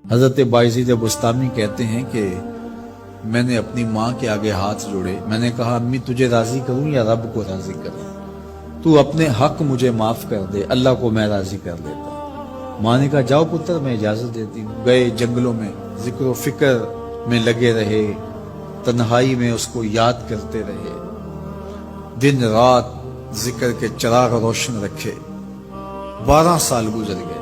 حضرت بایزید بستامی کہتے ہیں کہ میں نے اپنی ماں کے آگے ہاتھ جوڑے، میں نے کہا امی تجھے راضی کروں یا رب کو راضی کروں؟ تو اپنے حق مجھے معاف کر دے، اللہ کو میں راضی کر لیتا ہوں۔ ماں نے کہا جاؤ پتر میں اجازت دیتی ہوں۔ گئے جنگلوں میں، ذکر و فکر میں لگے رہے، تنہائی میں اس کو یاد کرتے رہے، دن رات ذکر کے چراغ روشن رکھے۔ 12 سال گزر گئے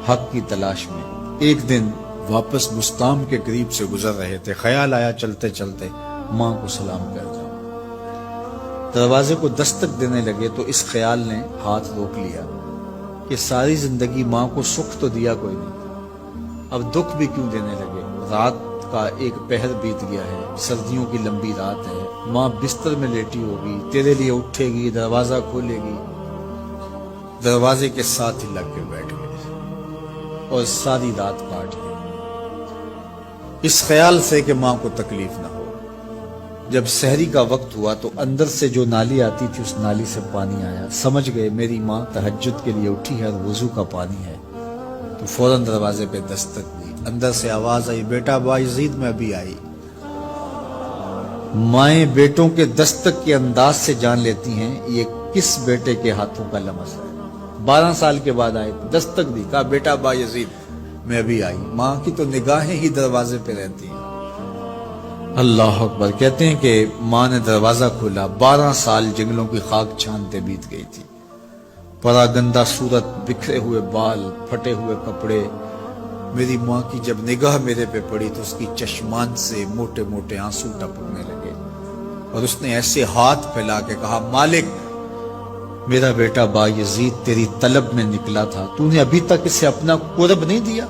حق کی تلاش میں۔ ایک دن واپس بستام کے قریب سے گزر رہے تھے، خیال آیا چلتے چلتے ماں کو سلام کر جاؤں۔ دروازے کو دستک دینے لگے تو اس خیال نے ہاتھ روک لیا کہ ساری زندگی ماں کو سکھ تو دیا کوئی نہیں، اب دکھ بھی کیوں دینے لگے؟ رات کا ایک پہر بیت گیا ہے، سردیوں کی لمبی رات ہے، ماں بستر میں لیٹی ہوگی، تیرے لیے اٹھے گی، دروازہ کھولے گی۔ دروازے کے ساتھ ہی لگ کے بیٹھ گئے اور ساری رات کاٹ گئی، اس خیال سے کہ ماں کو تکلیف نہ ہو۔ جب سحری کا وقت ہوا تو اندر سے جو نالی آتی تھی اس نالی سے پانی آیا، سمجھ گئے میری ماں تہجد کے لیے اٹھی ہے اور وضو کا پانی ہے، تو فوراً دروازے پہ دستک دی۔ اندر سے آواز آئی بیٹا بایزید میں ابھی آئی۔ مائیں بیٹوں کے دستک کے انداز سے جان لیتی ہیں یہ کس بیٹے کے ہاتھوں کا لمس ہے۔ 12 سال کے بعد آئے، دستک دی، کہا بیٹا بایزید میں ابھی آئی۔ ماں کی تو نگاہیں ہی دروازے پہ رہتی ہیں۔ اللہ اکبر۔ کہتے ہیں کہ ماں نے دروازہ کھولا، 12 سال جنگلوں کی خاک چھانتے بیت گئی تھی، پراگندہ صورت، بکھرے ہوئے بال، پھٹے ہوئے کپڑے۔ میری ماں کی جب نگاہ میرے پہ پڑی تو اس کی چشمان سے موٹے موٹے آنسو ٹپکنے لگے، اور اس نے ایسے ہاتھ پھیلا کے کہا مالک میرا بیٹا بایزید تیری طلب میں نکلا تھا، تو نے ابھی تک اسے اپنا قرب نہیں دیا۔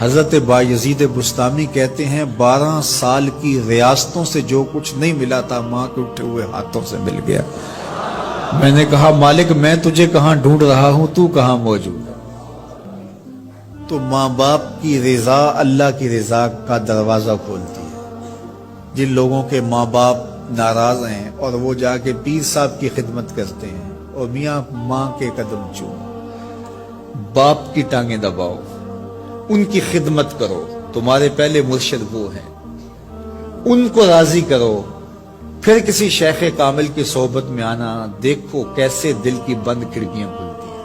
حضرت بایزید بستامی کہتے ہیں 12 سال کی ریاستوں سے جو کچھ نہیں ملا تھا ماں کے اٹھے ہوئے ہاتھوں سے مل گیا۔ میں نے کہا مالک میں تجھے کہاں ڈھونڈ رہا ہوں، تو کہاں موجود ہے؟ تو ماں باپ کی رضا اللہ کی رضا کا دروازہ کھولتی ہے۔ جن لوگوں کے ماں باپ ناراض ہیں اور وہ جا کے پیر صاحب کی خدمت کرتے ہیں اور میاں ماں کے قدم چومو، باپ کی ٹانگیں دباؤ، ان کی خدمت کرو، تمہارے پہلے مرشد وہ ہیں، ان کو راضی کرو، پھر کسی شیخ کامل کی صحبت میں آنا، دیکھو کیسے دل کی بند کھڑکیاں کھلتی ہیں۔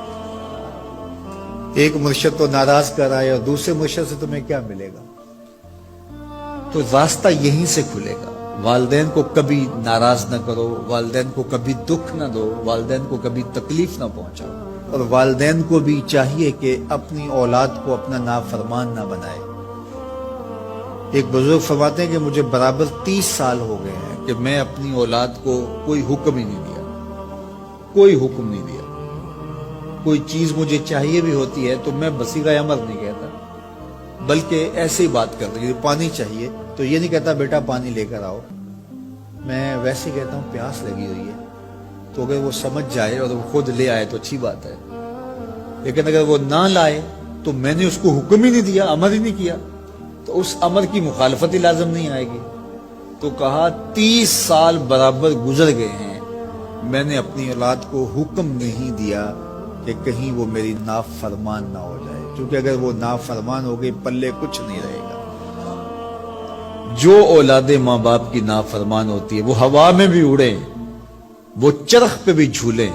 ایک مرشد تو ناراض کر آئے اور دوسرے مرشد سے تمہیں کیا ملے گا؟ تو راستہ یہیں سے کھلے گا۔ والدین کو کبھی ناراض نہ کرو، والدین کو کبھی دکھ نہ دو، والدین کو کبھی تکلیف نہ پہنچاؤ، اور والدین کو بھی چاہیے کہ اپنی اولاد کو اپنا نافرمان نہ بنائے۔ ایک بزرگ فرماتے ہیں کہ مجھے برابر 30 سال ہو گئے ہیں کہ میں اپنی اولاد کو کوئی حکم ہی نہیں دیا، کوئی حکم نہیں دیا۔ کوئی چیز مجھے چاہیے بھی ہوتی ہے تو میں بصیغہ امر نہیں کہتا، بلکہ ایسے ہی بات کرتا ہوں۔ پانی چاہیے تو یہ نہیں کہتا بیٹا پانی لے کر آؤ، میں ویسے کہتا ہوں پیاس لگی ہوئی ہے، تو اگر وہ سمجھ جائے اور وہ خود لے آئے تو اچھی بات ہے، لیکن اگر وہ نہ لائے تو میں نے اس کو حکم ہی نہیں دیا، امر ہی نہیں کیا، تو اس امر کی مخالفت ہی لازم نہیں آئے گی۔ تو کہا 30 سال برابر گزر گئے ہیں، میں نے اپنی اولاد کو حکم نہیں دیا کہ کہیں وہ میری نافرمان نہ ہو جائے، کیونکہ اگر وہ نافرمان ہو گئی پلے کچھ نہیں رہے گا۔ جو اولادیں ماں باپ کی نافرمان ہوتی ہے وہ ہوا میں بھی اڑیں، وہ چرخ پہ بھی جھولیں،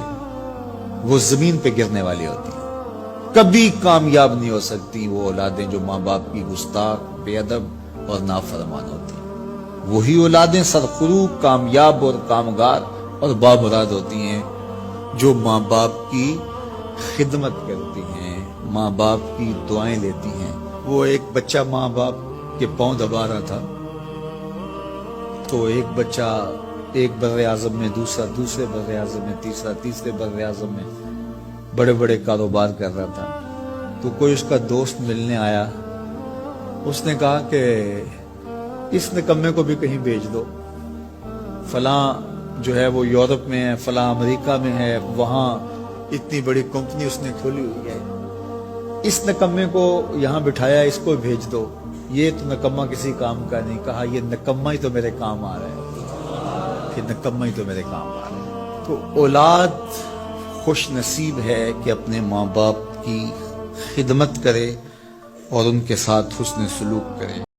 وہ زمین پہ گرنے والی ہوتی ہیں، کبھی کامیاب نہیں ہو سکتی وہ اولادیں جو ماں باپ کی گستاخ، بے ادب اور نافرمان ہوتی ہیں۔ وہی اولادیں سرخروغ، کامیاب اور کامگار اور بامراد ہوتی ہیں جو ماں باپ کی خدمت کرتی ہیں، ماں باپ کی دعائیں لیتی ہیں۔ وہ ایک بچہ ماں باپ کے پاؤں دبا رہا تھا، تو ایک بچہ ایک بر اعظم میں، دوسرے بر اعظم میں، تیسرے بر اعظم میں بڑے بڑے کاروبار کر رہا تھا۔ تو کوئی اس کا دوست ملنے آیا، اس نے کہا کہ اس نکمے کو بھی کہیں بھیج دو، فلاں جو ہے وہ یورپ میں ہے، فلاں امریکہ میں ہے، وہاں اتنی بڑی کمپنی اس نے کھولی ہوئی ہے، اس نکمے کو یہاں بٹھایا، اس کو بھیج دو، یہ تو نکمہ کسی کام کا نہیں۔ کہا یہ نکمہ ہی تو میرے کام آ رہا ہے، کہ نکمہ ہی تو میرے کام آ رہا ہے۔ تو اولاد خوش نصیب ہے کہ اپنے ماں باپ کی خدمت کرے اور ان کے ساتھ حسن سلوک کریں۔